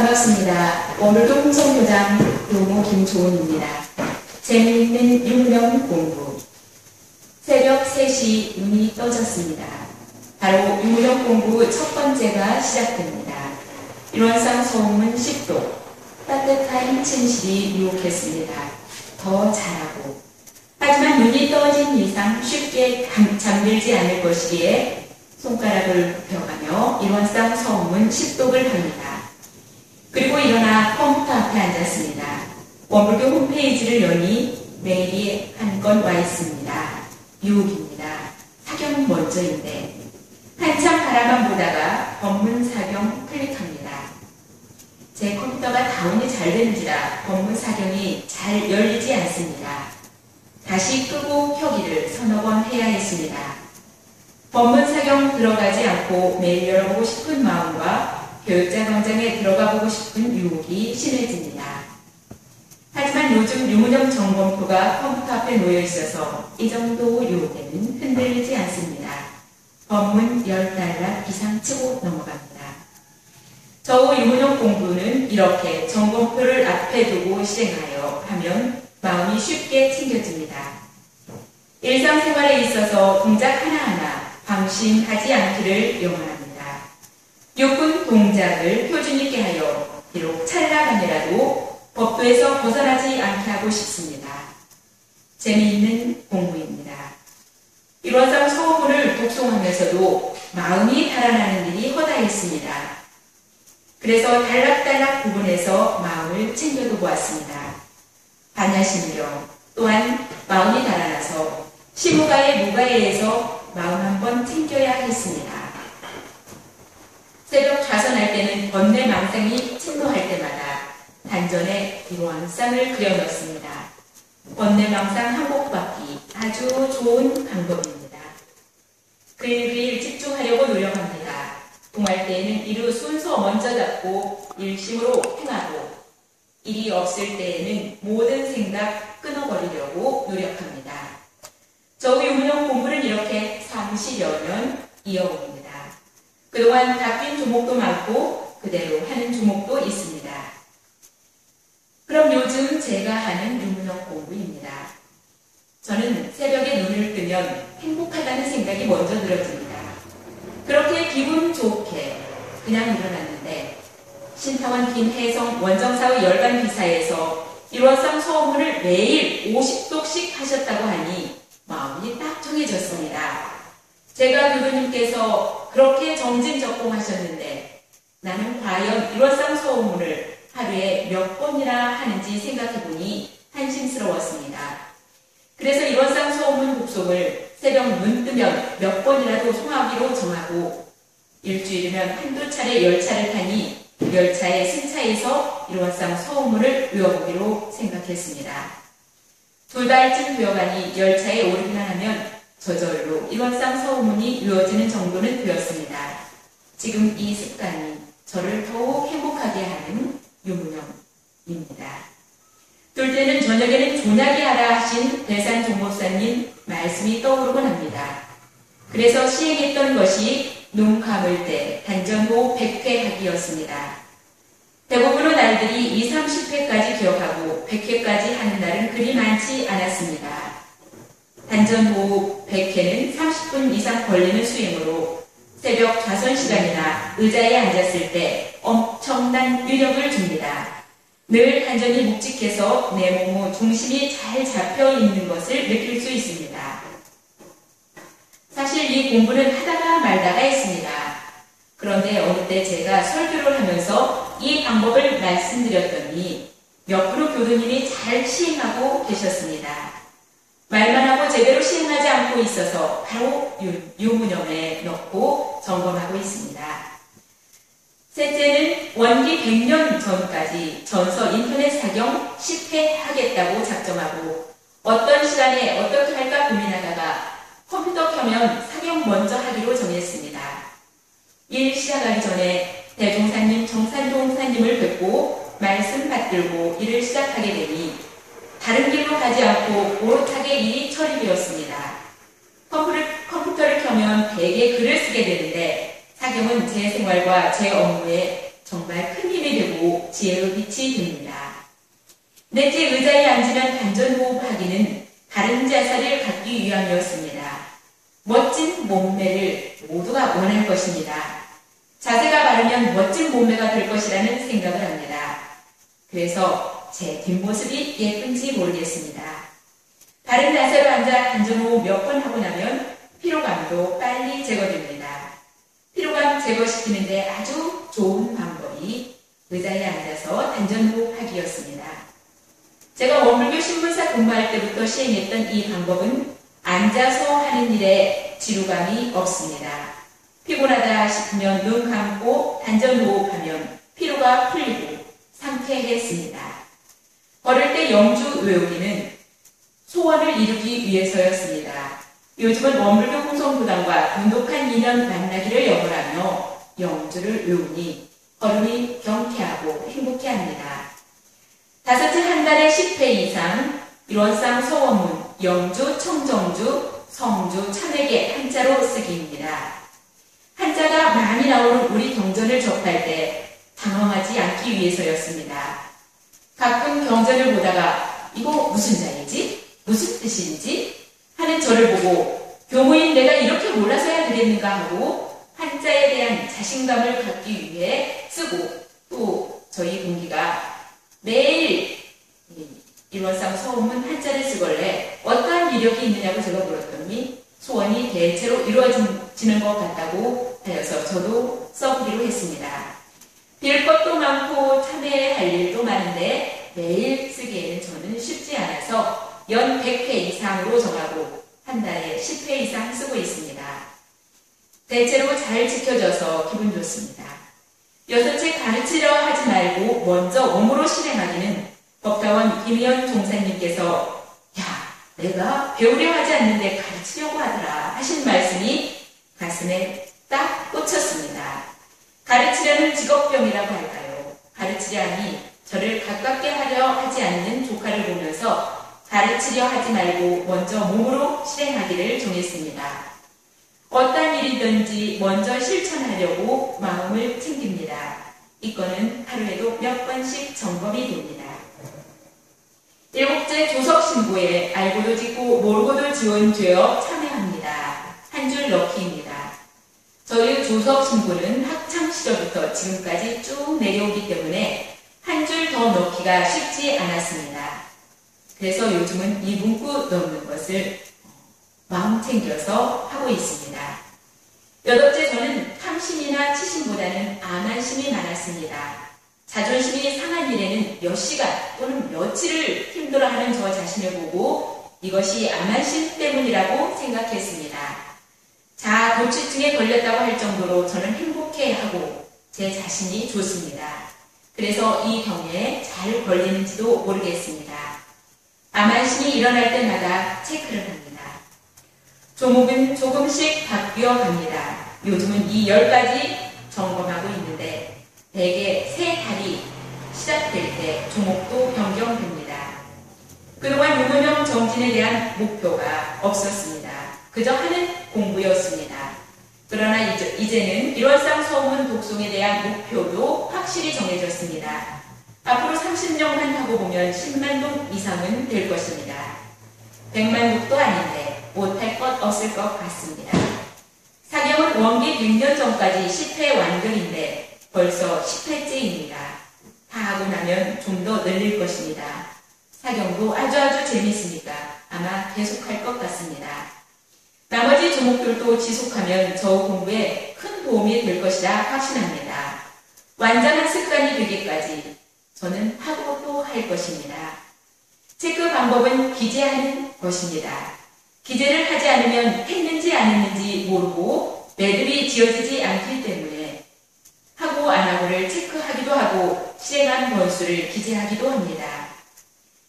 반갑습니다. 오늘도 홍성교장 교무 김조은입니다. 재미있는 융명 공부. 새벽 3시 눈이 떠졌습니다. 바로 융명 공부 첫 번째가 시작됩니다. 일원상 소음은 10도, 따뜻한 침실이 유혹했습니다. 더 잘하고. 하지만 눈이 떠진 이상 쉽게 잠들지 않을 것이기에 손가락을 굽혀가며 일원상 소음은 10독을 합니다. 그리고 일어나 컴퓨터 앞에 앉았습니다. 원불교 홈페이지를 여니 메일이 한 건 와 있습니다. 유혹입니다. 사경 먼저인데 한참 바라만 보다가 법문 사경 클릭합니다. 제 컴퓨터가 다운이 잘 되는지라 법문 사경이 잘 열리지 않습니다. 다시 끄고 켜기를 서너 번 해야 했습니다. 법문 사경 들어가지 않고 매일 열어보고 싶은 마음과 교육자 광장에 들어가 보고 싶은 유혹이 심해집니다. 하지만 요즘 유문형 점검표가 컴퓨터 앞에 놓여 있어서 이 정도 유혹에는 흔들리지 않습니다. 법문 $10 이상 치고 넘어갑니다. 저후 유문형 공부는 이렇게 점검표를 앞에 두고 실행하여 하면 마음이 쉽게 챙겨집니다. 일상생활에 있어서 동작 하나하나 방심하지 않기를 영원합니다. 6분 동작을 표준 있게 하여 비록 찰나간이라도 법도에서 벗어나지 않게 하고 싶습니다. 재미있는 공부입니다. 일원상 소문을 독송하면서도 마음이 달아나는 일이 허다했습니다. 그래서 단락단락 부분에서 마음을 챙겨도 보았습니다. 반야심경 또한 마음이 달아나서 시무가의 무가에서 마음 한번 챙겨야 했습니다. 새벽 좌선할 때는 번뇌망상이 침노할 때마다 단전에 일원상을 그려 넣습니다. 번뇌망상 한곡받기 아주 좋은 방법입니다. 그 집중하려고 노력합니다. 동할 때에는 일의 순서 먼저 잡고 일심으로 행하고 일이 없을 때에는 모든 생각 끊어버리려고 노력합니다. 저희 유문형 공부는 이렇게 30여 년 이어옵니다. 그동안 바뀐 조목도 많고 그대로 하는 조목도 있습니다. 그럼 요즘 제가 하는 유문형 공부입니다. 저는 새벽에 눈을 뜨면 행복하다는 생각이 먼저 들어집니다. 그렇게 기분 좋게 그냥 일어났는데 신타원 김혜성 원정사의 열반 기사에서 일원상 소문을 매일 50독씩 하셨다고 하니 마음이 딱 정해졌습니다. 제가 교수님께서 그렇게 정진적공하셨는데 나는 과연 일원상 소문을 하루에 몇 번이나 하는지 생각해보니 한심스러웠습니다. 그래서 일원상 소문 복송을 새벽 눈 뜨면 몇 번이라도 송하기로 정하고 일주일이면 한두 차례 열차를 타니 열차의 승차에서 일원상 소문을 외워보기로 생각했습니다. 2달쯤 되어가니 열차에 오르기만 하면 저절로 일원상 서문이 외워지는 정도는 되었습니다. 지금 이 습관이 저를 더욱 행복하게 하는 유문형입니다. 둘 때는 저녁에는 조냐기 하라 하신 배산 종목사님 말씀이 떠오르곤 합니다. 그래서 시행했던 것이 눈 감을 때 단전호흡 100회 하기였습니다. 대부분의 날들이 2, 30회까지 기억하고 100회까지 하는 날은 그리 많지 않았습니다. 단전호흡 100회는 30분 이상 걸리는 수행으로 새벽 좌선 시간이나 의자에 앉았을 때 엄청난 위력을 줍니다. 늘 단전이 묵직해서 내 몸의 중심이 잘 잡혀 있는 것을 느낄 수 있습니다. 사실 이 공부는 하다가 말다가 했습니다. 그런데 어느 때 제가 설교를 하면서 이 방법을 말씀드렸더니 몇 프로 교수님이 잘 시행하고 계셨습니다. 말만 하고 제대로 시행하지 않고 있어서 바로 유문형에 넣고 점검하고 있습니다. 셋째는 원기 100년 전까지 전서 인터넷 사경 10회 하겠다고 작정하고 어떤 시간에 어떻게 할까 고민하다가 컴퓨터 켜면 사경 먼저 하기로 정했습니다. 일 시작하기 전에 대종사님 정산동사님을 뵙고 말씀 받들고 일을 시작하게 되니 다른 길로 가지 않고 오롯하게 일이 처리되었습니다. 컴퓨터를 켜면 대개 글을 쓰게 되는데 사경은 제 생활과 제 업무에 정말 큰 힘이 되고 지혜의 빛이 됩니다. 넷째, 의자에 앉으면 단전호흡하기는 바른 자세를 갖기 위함이었습니다. 멋진 몸매를 모두가 원할 것입니다. 자세가 바르면 멋진 몸매가 될 것이라는 생각을 합니다. 그래서 제 뒷모습이 예쁜지 모르겠습니다. 바른 자세로 앉아 단전호흡 몇 번 하고 나면 피로감도 빨리 제거됩니다. 피로감 제거시키는데 아주 좋은 방법이 의자에 앉아서 단전호흡하기였습니다. 제가 원불교 신문사 근무할 때부터 시행했던 이 방법은 앉아서 하는 일에 지루감이 없습니다. 피곤하다 싶으면 눈 감고 단전호흡하면 피로가 풀리고 상쾌했습니다. 걸을 때 영주 외우기는 소원을 이루기 위해서였습니다. 요즘은 원불교 공성도당과 돈독한 인연 만나기를 영원하며 영주를 외우니 걸음이 경쾌하고 행복해합니다. 다섯째, 한 달에 10회 이상 일원상 서원문, 영주, 청정주, 성주, 참회계 한자로 쓰기입니다. 한자가 많이 나오는 우리 경전을 접할 때 당황하지 않기 위해서였습니다. 가끔 경전을 보다가 이거 무슨 자이지? 무슨 뜻인지? 하는 저를 보고 교무인 내가 이렇게 몰라서야 되겠는가 하고 한자에 대한 자신감을 갖기 위해 쓰고, 또 저희 동기가 매일 일원상 서원문 한자를 쓰걸래 어떠한 이력이 있느냐고 제가 물었더니 소원이 대체로 이루어지는 것 같다고 하여서 저도 써보기로 했습니다. 빌 것도 많고 참회할 일도 많은데 매일 쓰기에는 저는 쉽지 않아서 연 100회 이상으로 정하고 한 달에 10회 이상 쓰고 있습니다. 대체로 잘 지켜져서 기분 좋습니다. 여섯째, 가르치려 하지 말고 먼저 몸으로 실행하기는 법다원 김희연 종사님께서 야, 내가 배우려 하지 않는데 가르치려고 하더라 하신 말씀이 가슴에 딱 꽂혔습니다. 가르치려는 직업병이라고 할까요? 가르치려 하니 저를 가깝게 하려 하지 않는 조카를 보면서 가르치려 하지 말고 먼저 몸으로 실행하기를 정했습니다. 어떤 일이든지 먼저 실천하려고 마음을 챙깁니다. 이거는 하루에도 몇 번씩 점검이 됩니다. 일곱째, 조석신고에 알고도 짓고 모르고도 지은 죄업 참여합니다. 한 줄 넣기입니다. 저희 조석신고는 학창시절부터 지금까지 쭉 내려오기 때문에 한 줄 더 넣기가 쉽지 않았습니다. 그래서 요즘은 이 문구 넣는 것을 마음 챙겨서 하고 있습니다. 여덟째, 저는 탐심이나 치심보다는 암안심이 많았습니다. 자존심이 상한 일에는 몇 시간 또는 며칠을 힘들어하는 저 자신을 보고 이것이 암안심 때문이라고 생각했습니다. 자도취증에 걸렸다고 할 정도로 저는 행복해하고 제 자신이 좋습니다. 그래서 이 병에 잘 걸리는지도 모르겠습니다. 암안심이 일어날 때마다 체크를 합니다. 조목은 조금씩 바뀌어 갑니다. 요즘은 이 10가지 점검하고 있는데 대개 새 달이 시작될 때 조목도 변경됩니다. 그동안 유문형 정진에 대한 목표가 없었습니다. 그저 하는 공부였습니다. 그러나 이제는 일원상 서문 독송에 대한 목표도 확실히 정해졌습니다. 앞으로 30년만 하고 보면 10만 독 이상은 될 것입니다. 100만 독도 아닌데 못할 것 없을 것 같습니다. 사경은 원기 100년 전까지 10회 완결인데 벌써 10회째입니다. 다 하고 나면 좀 더 늘릴 것입니다. 사경도 아주 재미있으니까 아마 계속할 것 같습니다. 나머지 조목들도 지속하면 저 공부에 큰 도움이 될 것이라 확신합니다. 완전한 습관이 되기까지 저는 하고 또 할 것입니다. 체크 방법은 기재하는 것입니다. 기재를 하지 않으면 했는지 안 했는지 모르고 매듭이 지어지지 않기 때문에 하고 안 하고를 체크하기도 하고 실행한 번수를 기재하기도 합니다.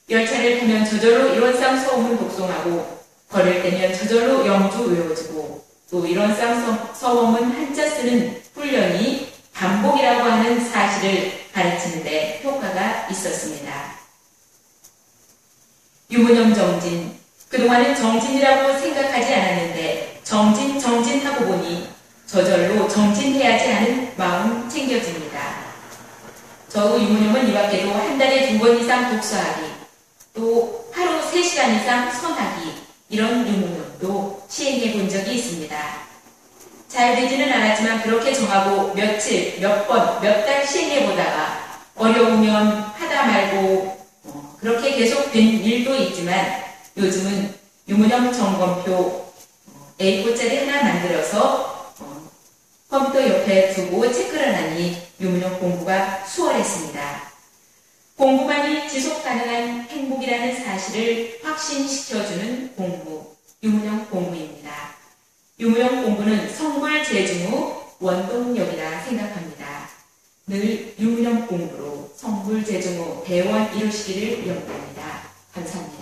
열차를 타면 저절로 일원상 서문을 독송하고 걸을 때면 저절로 영주 외워지고 또 일원상 서원문 한자 쓰는 훈련이 반복이라고 하는 사실을 가르치는 데 효과가 있었습니다. 유문형 정진, 그동안은 정진이라고 생각하지 않았는데 정진하고 보니 저절로 정진해야지 하는 마음 챙겨집니다. 저우 유문형은 이 밖에도 한 달에 2번 이상 독서하기, 또 하루 3시간 이상 선하기, 이런 유문형도 시행해 본 적이 있습니다. 잘 되지는 않았지만 그렇게 정하고 며칠, 몇 번, 몇 달 시행해 보다가 어려우면 하다 말고 그렇게 계속된 일도 있지만 요즘은 유문형 점검표 A4짜리 하나 만들어서 컴퓨터 옆에 두고 체크를 하니 유문형 공부가 수월했습니다. 공부만이 지속 가능한 행복이라는 사실을 확신시켜주는 공부, 유문형 공부입니다. 유문형 공부는 성불재중 후 원동력이라 생각합니다. 늘 유문형 공부로 성불재중 후 대원 이루시기를 염두합니다. 감사합니다.